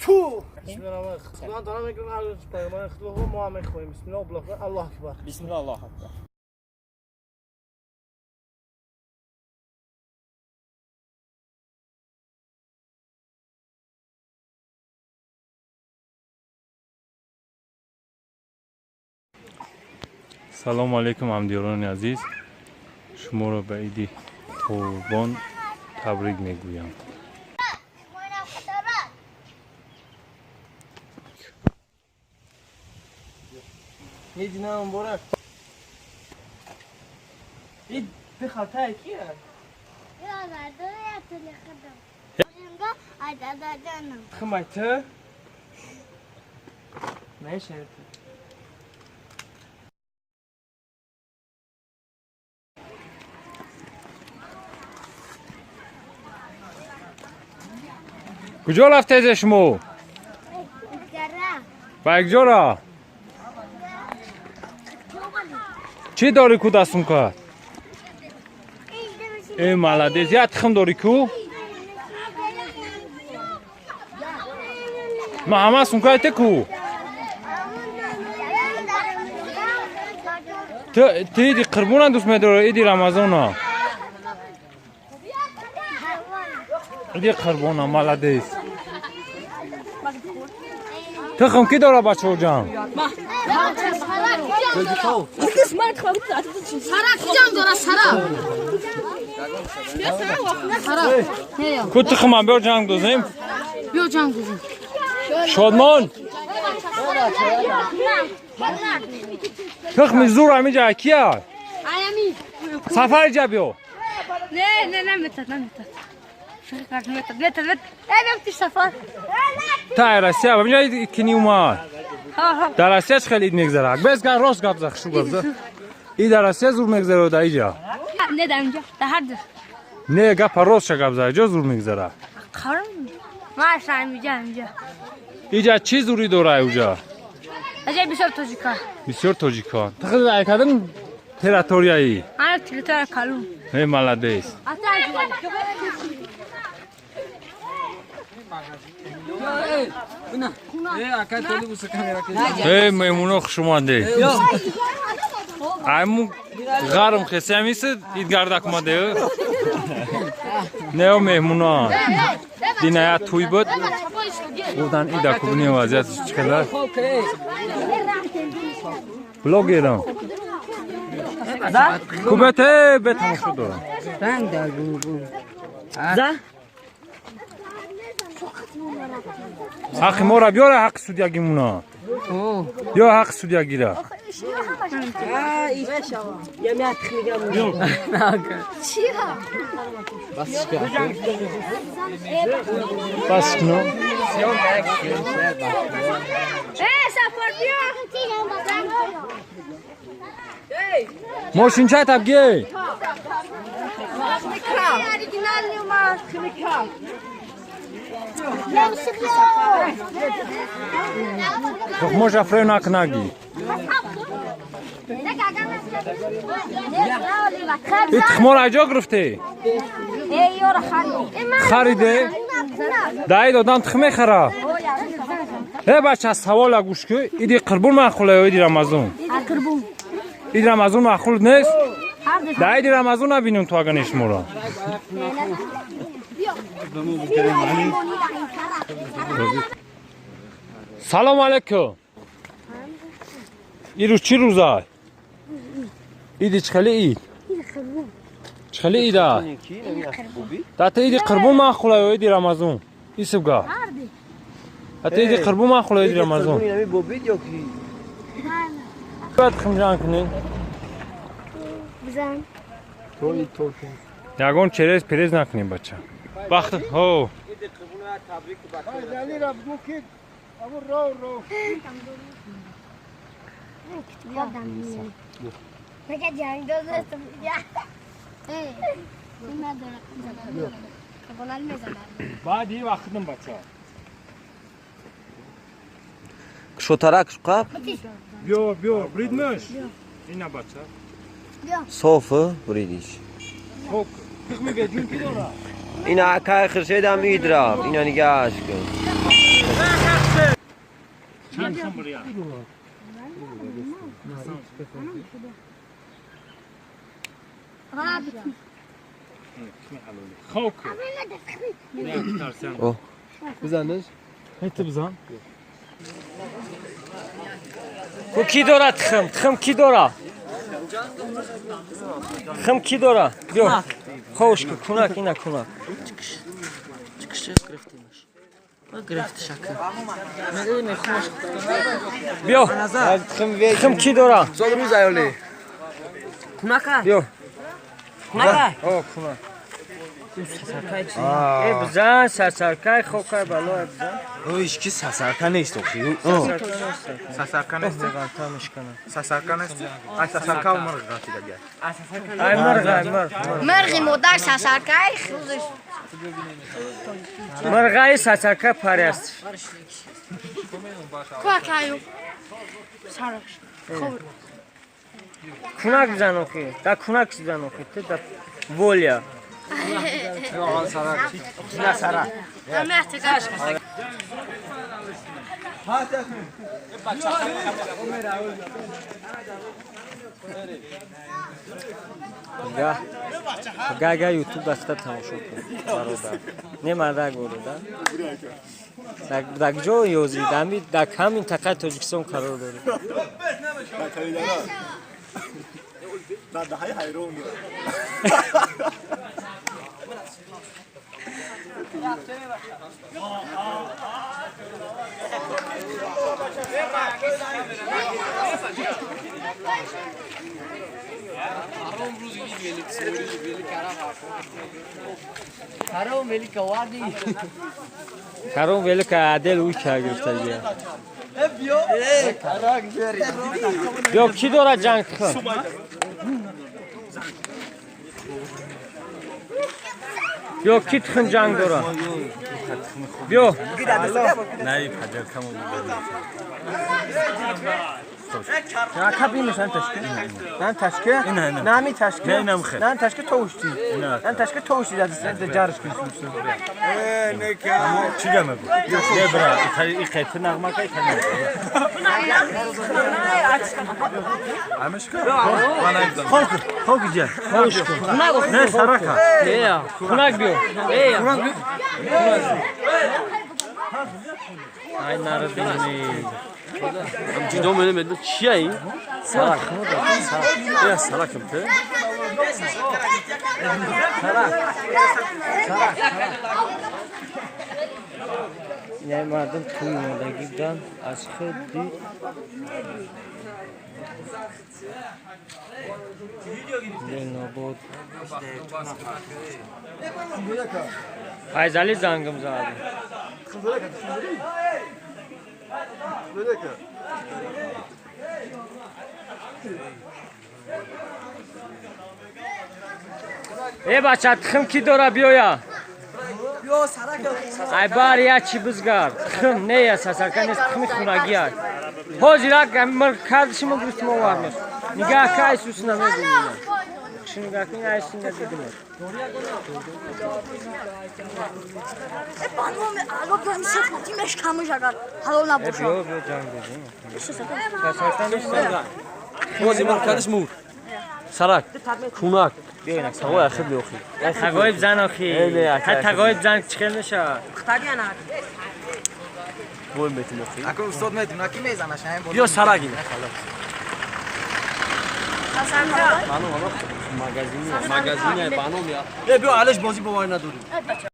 تو بسم الله خدا دارم میگم علی پیغمبر خدا ما هم میخویم بسم الله الله اکبر بسم الله الله اکبر. سلام علیکم همدیران عزیز، شما را به عید قربان تبریک میگویم. عید مبارک. عید به خاطر کیه؟ خمایته؟ نه شرط. کجا رفته از شما؟ با یک جا چی داری کو دستون کرد؟ ای ملدیز یا تخم داری کو؟ ما همه سونکایت کو؟ تو ایدی قربون دوست میداره ایدی رمضان ها ایدی قربون ها ملدیز تخم کی داره بچه ها جان؟ کو تخم هم بیا جنگ دوزیم؟ بیا جنگ دوزیم شادمان تخم زور همی جا کیه؟ ایمی سفر جا بیا نه نمیتد نمیتد ای سفر تا راسیا ببین کنی اومد در راسیا چه خیلی میگذره بس کن راست گپ زخ شو گپ ای در راسیا زور میگذره در اینجا نه در اینجا در هر جا نه گپ راست چه گپ زخ جا زور میگذره خرم ما اصلا اینجا اینجا چی زوری داره اونجا اینجا بسیار تاجیکان تخیل ایکادن تریتوریایی آن تریتوریا کالون ای ملدیس ای میمونو خوشمانده ایمون غرم خیسی همیسه اید گردک ماده نه میمونا دینه توی بود بودن ایده کبنی وضعیت چکده بلوگیرم کوبته به تماشا دارم رنگ دار بود حق ما را بیاره حق سودیگی مونا یا حق سودیگی را بس کنو ماشین چه تبگی تخمو جفره نکنگی این تخمو را اجا گرفته خریده دایی دادن تخمه خرا ای بچه از سوال گوش که ایدی قربون معخوله یا ایدی رمضان ایدی رمضان معخول نیست دایی ایدی رمضان نبینیم تو اگه نشمو را سلام علیکم این روز چی روزه؟ ایدی چخلی اید؟ چخلی ایده؟ تا ایدی قربون معخوله یا ایدی رمضان؟ ای سبگاه؟ تا ایدی قربون معخوله یا ایدی رمضان؟ باید خمجان کنین؟ بزن یگان چریز پریز نکنیم بچه وقت هو بعد یه وقت نم بچه شوترک قاب بیا بریدمش اینا بچه صافه بریدیش خوک تخمی به جون کی داره اینا اکای خرشید هم ایدراب اینا نگاش کن اوه بزنش هیت بزن کو کی داره تخم کی داره تخم کی داره بیا خوش کن کناک اینا کناک Çıkış grafitiymiş. Bak grafit şaka. Ne خوش. بیا تخم کی داره صدروز ایالی Kunaka. بیا Kunaka. او کناک ای بزن سرسرکای خوکای بالا بزن او ایشکی سسرکه نیست اخی سسرکه نیست سسرکه نیست ای سسرکه و مرغ قاتی دیگه ای مرغ مرغی مادر سسرکای خوزش مرغای سرسرکای پری است کوکایو سرش کناک بزن اخی دا کناک بزن اخی تو دا ولیا نه سرک همه احتیاج گه یوتیوب دسته تماشا کن برادر نمیده گوره در جا یوزی در همین تقیید تاجیکستان قرار داره های حیرون کرم ولی که عدل اوی که گرفته بیا کی داره جنگ کن بیا کی تخم جنگ داره بیا نه پدر کمو نه کبی مثلا تشکیل نه تشکیل نه می تشکیل نه نمخه نه تشکیل توشتی نه تشکیل توشتی از جارش کنیم نه چی گمه نه برا این قطع نغمه که همش کن خوک جا خوش کن نه سرکا کناک بیا ای نردینی Cidden benim elimde çiğ. سرک Ya salakım te. نه مردم توی مادگی بودن از خود دید نابود فیضلی زنگم زده ای بچه تخم کی داره بیایا ای بار یا چی بزگار تخم نه یا سسرکه نیست تخمی خونگی هست حاجی را مر کردشی ما گرفتم آورمش نگاه که ایسوس نمیدونیم کشی نگاه کنی ایسوس ندیدیم بانوام الان دارم سفوتیمش کمش اگر حلال نباشه بیا جنگ بزنیم سسرکه نیست Mozi man kardeş mur. Sarak. Kunak. بیاین Hava akıl yok. تقایب زن آخی تقایب زن چخیل نشه Boyun betim yok. اکو استاد میتونه کی میزنه شایم Yo sarak yine. سسرکای Magazini. Banom ya. Ya bir aleş bozi bu var ne duruyor?